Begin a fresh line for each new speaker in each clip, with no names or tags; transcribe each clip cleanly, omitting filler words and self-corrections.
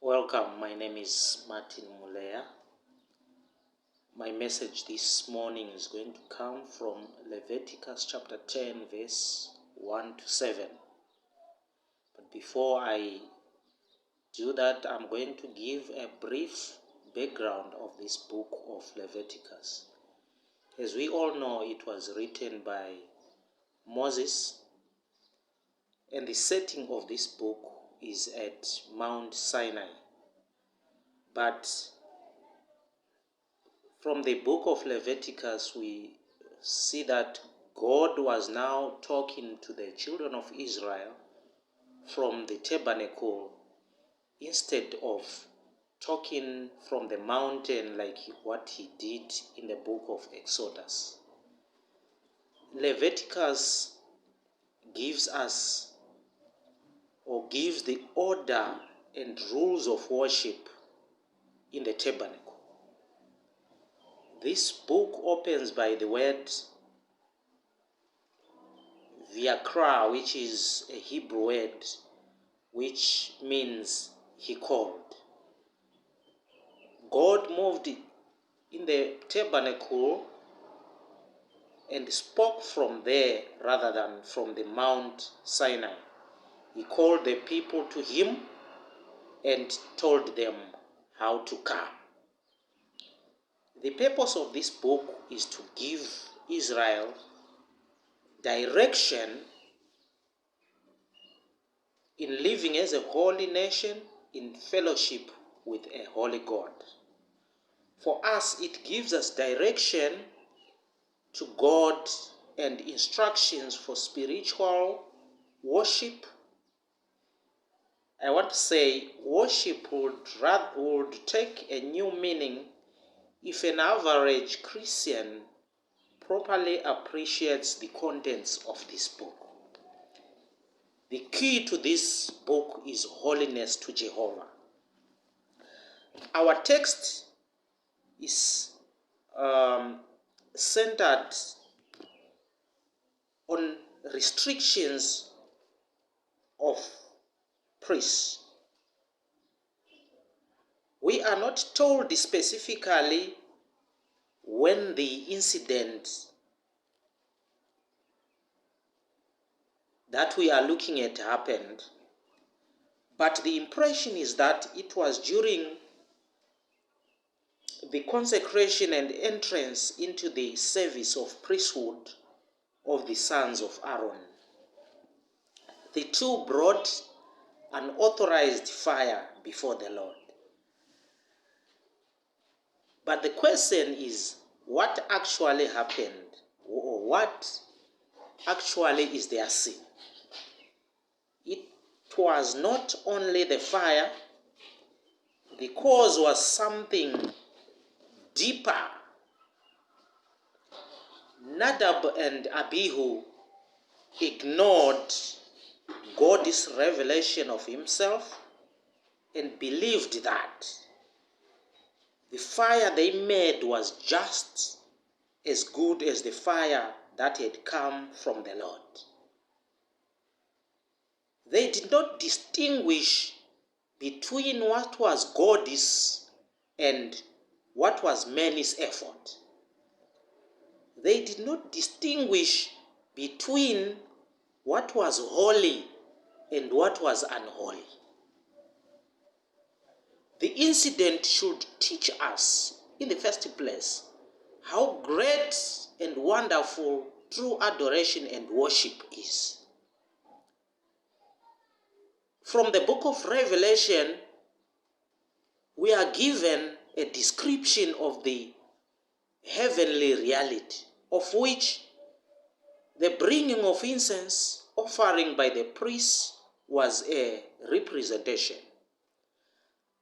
Welcome, my name is Martin Mulea. My message this morning is going to come from Leviticus chapter 10, verse 1 to 7. But before I do that, I'm going to give a brief background of this book of Leviticus. As we all know, it was written by Moses, and the setting of this book is at Mount Sinai. But from the book of Leviticus, we see that God was now talking to the children of Israel from the tabernacle instead of talking from the mountain like what he did in the book of Exodus. Leviticus gives us or gives the order and rules of worship in the tabernacle. This book opens by the word Vayikra, which is a Hebrew word which means he called. God moved in the tabernacle and spoke from there rather than from the Mount Sinai. He called the people to him and told them how to come. The purpose of this book is to give Israel direction in living as a holy nation in fellowship with a holy God. For us, it gives us direction to God and instructions for spiritual worship. I want to say worship would take a new meaning if an average Christian properly appreciates the contents of this book. The key to this book is holiness to Jehovah. Our text is centered on restrictions of priests. We are not told specifically when the incident that we are looking at happened, but the impression is that it was during the consecration and entrance into the service of priesthood of the sons of Aaron. The two brought an authorized fire before the Lord. But the question is, what actually happened? Or what actually is their sin? It was not only the fire, the cause was something deeper. Nadab and Abihu ignored God's revelation of himself and believed that the fire they made was just as good as the fire that had come from the Lord. They did not distinguish between what was God's and what was man's effort. They did not distinguish between what was holy and what was unholy. The incident should teach us, in the first place, how great and wonderful true adoration and worship is. From the book of Revelation, we are given a description of the heavenly reality, of which the bringing of incense offering by the priests was a representation.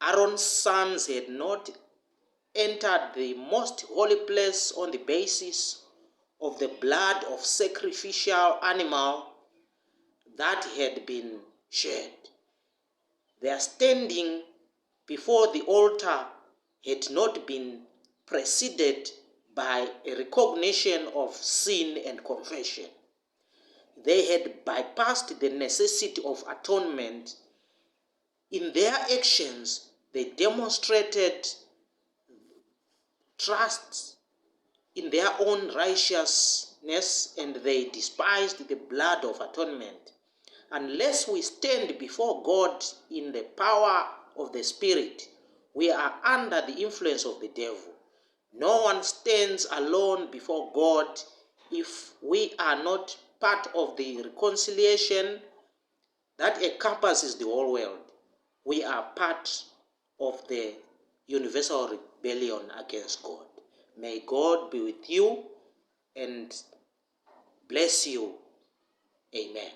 Aaron's sons had not entered the most holy place on the basis of the blood of sacrificial animal that had been shed. Their standing before the altar had not been preceded by a recognition of sin and confession. They had bypassed the necessity of atonement in their actions they demonstrated trust in their own righteousness, and they despised the blood of atonement. Unless we stand before God in the power of the Spirit, we are under the influence of the devil. No one stands alone before God if we are not part of the reconciliation that encompasses the whole world. We are part of the universal rebellion against God. May God be with you and bless you. Amen.